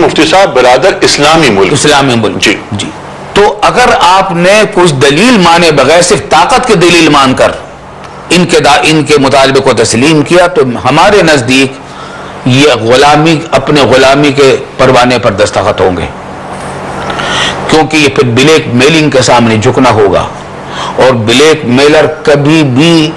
مفتی صاحب برادر اسلامی ملک جی جی. تو اگر آپ نے کچھ دلیل مانے بغیر صرف طاقت کی دلیل مان کر ان کے مطالبے کو تسلیم کیا تو ہمارے نزدیک یہ اپنے غلامی کے پروانے پر دستخط ہوں گے، کیونکہ یہ پھر بلیک میلنگ کے سامنے جھکنا ہوگا، اور بلیک میلر کبھی بھی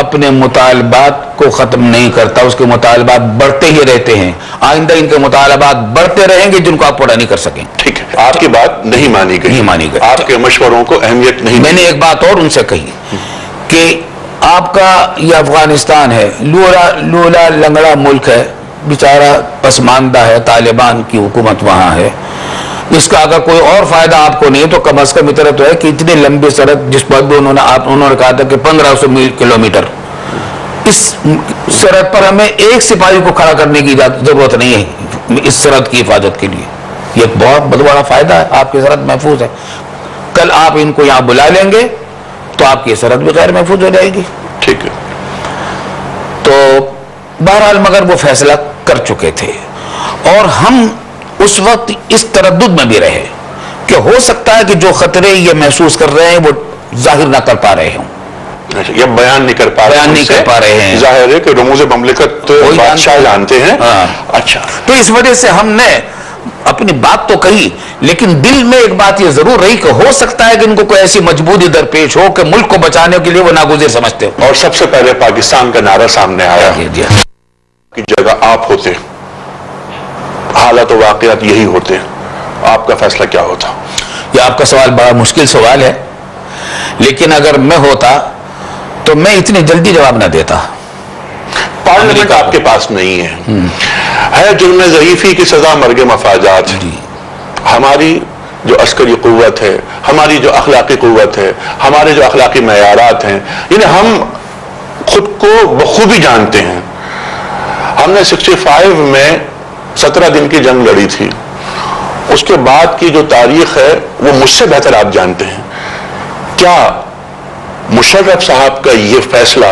اپنے مطالبات کو ختم نہیں کرتا، اس کے مطالبات بڑھتے ہی رہتے ہیں. آئندہ ان کے مطالبات بڑھتے رہیں گے جن کو آپ پورا نہیں کر سکیں. ٹھیک ہے، آپ کی بات نہیں مانی گئی، آپ کے مشوروں کو اہمیت نہیں. میں نے ایک بات اور ان سے کہی کہ آپ کا یہ افغانستان ہے، لولا لنگڑا ملک ہے، بیچارہ پسماندہ ہے، طالبان کی حکومت وہاں ہے، اس کا اگر کوئی اور فائدہ آپ کو نہیں تو کم از کم اتنا تو ہے کہ اتنی لمبی سرحد جس پر بھی انہوں نے کہا تھا کہ 1500 کلومیٹر، اس سرحد پر ہمیں ایک سپاہی کو کھڑا کرنے کی ضرورت نہیں ہے اس سرحد کی حفاظت کے لیے. یہ ایک بہت بڑا فائدہ ہے، آپ کی سرحد محفوظ ہے. کل آپ ان کو یہاں بلا لیں گے تو آپ کی سرحد بھی غیر محفوظ ہو جائے گی. ٹھیک ہے. تو بہرحال مگر وہ فیصلہ کر چکے تھے، اور ہم اس وقت اس تردد میں بھی رہے کہ ہو سکتا ہے کہ جو خطرے یہ محسوس کر رہے ہیں وہ ظاہر نہ کر پا رہے ہوں، یا بیان نہیں کر پا رہے ہیں. ظاہر ہے کہ رموز مملکت بادشاہ جانتے ہیں. اچھا، تو اس وجہ سے ہم نے اپنی بات تو کہی، لیکن دل میں ایک بات یہ ضرور رہی کہ ہو سکتا ہے کہ ان کو کوئی ایسی مجبوری درپیش ہو کہ ملک کو بچانے کے لیے وہ ناگزیر سمجھتے ہو. اور سب سے پہلے پاکستان کا نعرہ سامنے آیا کہ جگہ آپ ہوتے، حالات و واقعات یہی ہوتے، آپ کا فیصلہ کیا ہوتا؟ یہ آپ کا سوال بڑا مشکل سوال ہے، لیکن اگر میں ہوتا تو میں اتنی جلدی جواب نہ دیتا. پارلیمنٹ آپ کے پاس نہیں ہے جرم ضعیفی کی سزا مرگ مفاجات. ہماری جو عسکری قوت ہے، ہماری جو اخلاقی قوت ہے، ہمارے جو اخلاقی معیارات ہیں، یعنی ہم خود کو بخوبی جانتے ہیں. ہم نے 65 میں 17 دن کی جنگ لڑی تھی، اس کے بعد کی جو تاریخ ہے وہ مجھ سے بہتر آپ جانتے ہیں. کیا مشرف صاحب کا یہ فیصلہ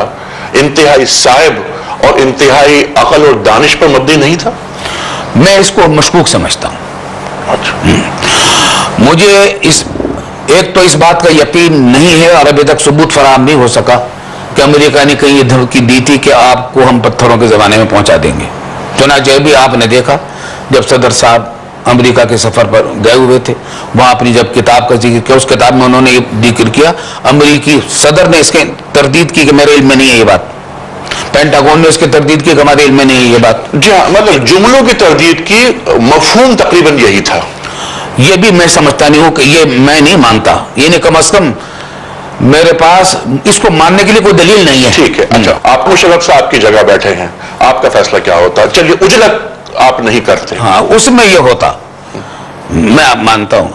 انتہائی صائب اور انتہائی عقل اور دانش پر مبنی نہیں تھا؟ میں اس کو مشکوک سمجھتا ہوں. مجھے ایک تو اس بات کا یقین نہیں ہے اور ابھی تک ثبوت فراہم نہیں ہو سکا کہ امریکہ نے کہیں یہ دھمکی دی تھی کہ آپ کو ہم پتھروں کے زمانے میں پہنچا دیں گے. چنانچہ بھی آپ نے دیکھا جب صدر صاحب امریکہ کے سفر پر گئے ہوئے تھے، وہاں اپنی جب کتاب کا ذکر کیا، اس کتاب میں انہوں نے یہ ذکر کیا، امریکی صدر نے اس کے تردید کی کہ میرے علم میں نہیں ہے یہ بات، پینٹاگون نے اس کے تردید کی کہ ہمارے علم میں نہیں ہے یہ بات. جی ہاں، مطلب جملوں کی تردید کی مفہوم تقریباً یہی تھا. یہ بھی میں سمجھتا نہیں ہوں کہ یہ میں نہیں مانتا، یعنی کم از کم میرے پاس اس کو ماننے کے لیے کوئی دلیل نہیں ہے. ٹھیک ہے. اچھا، آپ مشرف صاحب کی جگہ بیٹھے ہیں، آپ کا فیصلہ کیا ہوتا؟ چلیے اجلت آپ نہیں کرتے. ہاں، اس میں یہ ہوتا، میں آپ مانتا ہوں،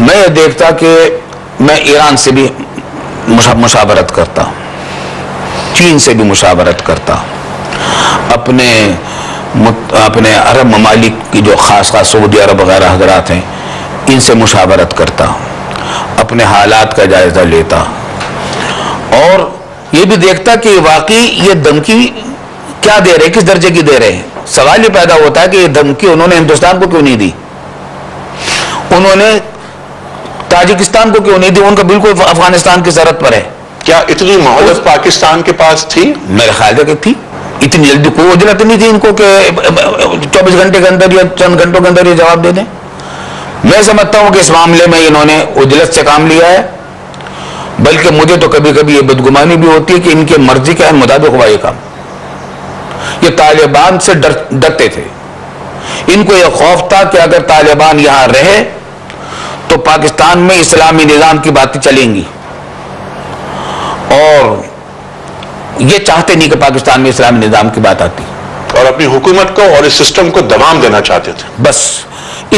میں یہ دیکھتا کہ میں ایران سے بھی مشاورت کرتا، چین سے بھی مشاورت کرتا، اپنے عرب ممالک کی جو خاص سعودی عرب وغیرہ حضرات ہیں ان سے مشاورت کرتا، اپنے حالات کا جائزہ لیتا، اور یہ بھی دیکھتا کہ واقعی یہ دھمکی کیا دے رہے، کس درجے کی دے رہے ہیں. سوال یہ پیدا ہوتا ہے کہ یہ دھمکی انہوں نے ہندوستان کو کیوں نہیں دی، انہوں نے تاجکستان کو کیوں نہیں دی، ان کا بالکل افغانستان کی سرحد پر ہے. کیا اتنی مہلت پاکستان کے پاس تھی؟ میرے خیال ہے کہ تھی. اتنی جلدی کوئی اجلت نہیں تھی ان کو کہ 24 گھنٹے کے اندر یا چند گھنٹوں کے اندر یہ جواب دے دیں. میں سمجھتا ہوں کہ اس معاملے میں انہوں نے اجلت سے کام لیا ہے، بلکہ مجھے تو کبھی کبھی یہ بدگمانی بھی ہوتی ہے کہ ان کے مرضی کے مطابق ہوا یہ کام. یہ طالبان سے ڈرتے تھے، ان کو یہ خوف تھا کہ اگر طالبان یہاں رہے تو پاکستان میں اسلامی نظام کی باتیں چلیں گی، اور یہ چاہتے نہیں کہ پاکستان میں اسلامی نظام کی بات آتی، اور اپنی حکومت کو اور اس سسٹم کو دوام دینا چاہتے تھے. بس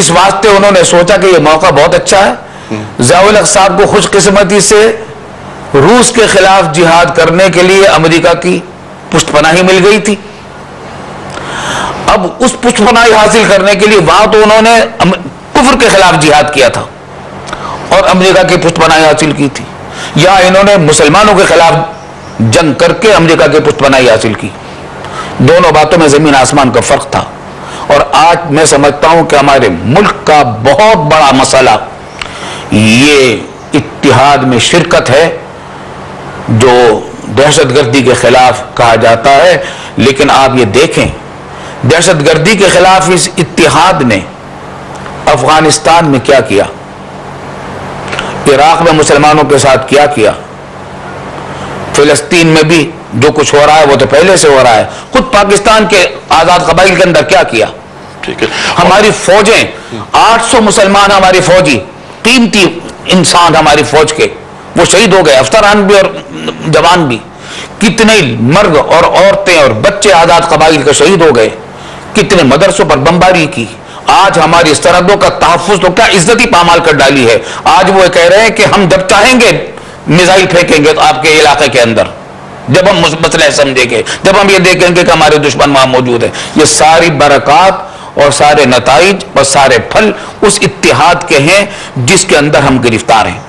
اس واسطے انہوں نے سوچا کہ یہ موقع بہت اچھا ہے. ضیاء الحق صاحب کو خوش قسمتی سے روس کے خلاف جہاد کرنے کے لیے امریکہ کی پشت پناہی مل گئی تھی. اب اس پشت پناہی حاصل کرنے کے لیے وہاں تو انہوں نے کفر کے خلاف جہاد کیا تھا اور امریکہ کی پشت پناہی حاصل کی تھی، یا انہوں نے مسلمانوں کے خلاف جنگ کر کے امریکہ کی پشت پناہی حاصل کی. دونوں باتوں میں زمین آسمان کا فرق تھا. اور آج میں سمجھتا ہوں کہ ہمارے ملک کا بہت بڑا مسئلہ یہ اتحاد میں شرکت ہے، جو دہشت گردی کے خلاف کہا جاتا ہے، لیکن آپ یہ دیکھیں دہشت گردی کے خلاف اس اتحاد نے افغانستان میں کیا کیا، عراق میں مسلمانوں کے ساتھ کیا کیا، فلسطین میں بھی جو کچھ ہو رہا ہے وہ تو پہلے سے ہو رہا ہے، خود پاکستان کے آزاد قبائل کے اندر کیا کیا۔ ٹھیک ہے، ہماری فوجیں 800 مسلمان ہماری فوجی قیمتی انسان ہماری فوج کے وہ شہید ہو گئے، افسران بھی اور جوان بھی، کتنے مرد اور عورتیں اور بچے آزاد قبائل کے شہید ہو گئے، کتنے مدرسوں پر بمباری کی۔ آج ہماری سرحدوں کا تحفظ تو کیا عزت ہی پامال کر ڈالی ہے، آج وہ کہہ رہے ہیں کہ ہم جب چاہیں گے میزائل پھینکیں گے تو آپ کے علاقے کے اندر، جب ہم مسئلہ سمجھیں گے، جب ہم یہ دیکھیں گے کہ ہمارے دشمن وہاں موجود ہیں۔ یہ ساری برکات اور سارے نتائج اور سارے پھل اس اتحاد کے ہیں جس کے اندر ہم گرفتار ہیں،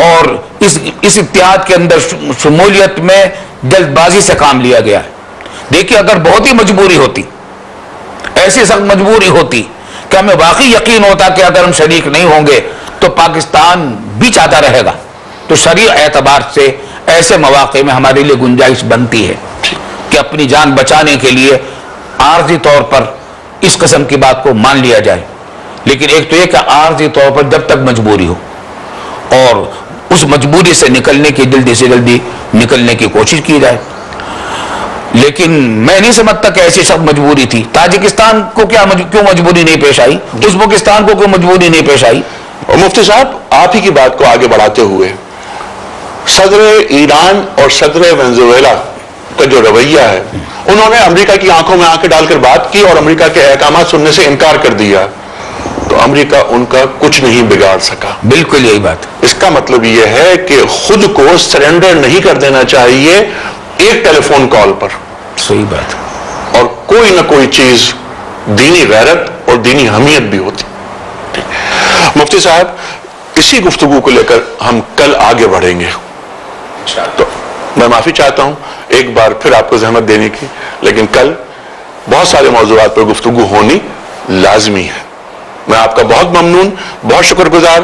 اور اس اتحاد کے اندر شمولیت میں جلد بازی سے کام لیا گیا ہے۔ دیکھیے اگر بہت ہی مجبوری ہوتی، ایسی سخت مجبوری ہوتی کہ ہمیں واقعی یقین ہوتا کہ اگر ہم شریک نہیں ہوں گے تو پاکستان بھی چاہتا رہے گا، تو شرعی اعتبار سے ایسے مواقع میں ہمارے لیے گنجائش بنتی ہے کہ اپنی جان بچانے کے لیے عارضی طور پر اس قسم کی بات کو مان لیا جائے، لیکن ایک تو یہ کہ عارضی طور پر جب تک مجبوری ہو اور اس مجبوری سے نکلنے کی جلدی سے جلدی نکلنے کی کوشش کی جائے۔ لیکن میں نہیں سمجھتا کہ ایسی سخت مجبوری تھی۔ تاجکستان کو کیوں مجبوری نہیں پیش آئی، ازبکستان کو کیوں مجبوری نہیں پیش آئی؟ اور مفتی صاحب آپ ہی کی بات کو آگے بڑھاتے ہوئے، صدر ایران اور صدر وینزویلا کا جو رویہ ہے، انہوں نے امریکہ کی آنکھوں میں آنکھیں ڈال کر بات کی اور امریکہ کے احکامات سننے سے انکار کر دیا، تو امریکہ ان کا کچھ نہیں بگاڑ سکا۔ بالکل یہی بات۔ اس کا مطلب یہ ہے کہ خود کو سرنڈر نہیں کر دینا چاہیے ایک ٹیلی فون کال پر۔ صحیح بات۔ اور کوئی نہ کوئی چیز دینی غیرت اور دینی حمیت بھی ہوتی۔ مفتی صاحب اسی گفتگو کو لے کر ہم کل آگے بڑھیں گے، تو میں معافی چاہتا ہوں ایک بار پھر آپ کو زحمت دینے کی، لیکن کل بہت سارے موضوعات پر گفتگو ہونی لازمی ہے۔ میں آپ کا بہت ممنون، بہت شکر گزار۔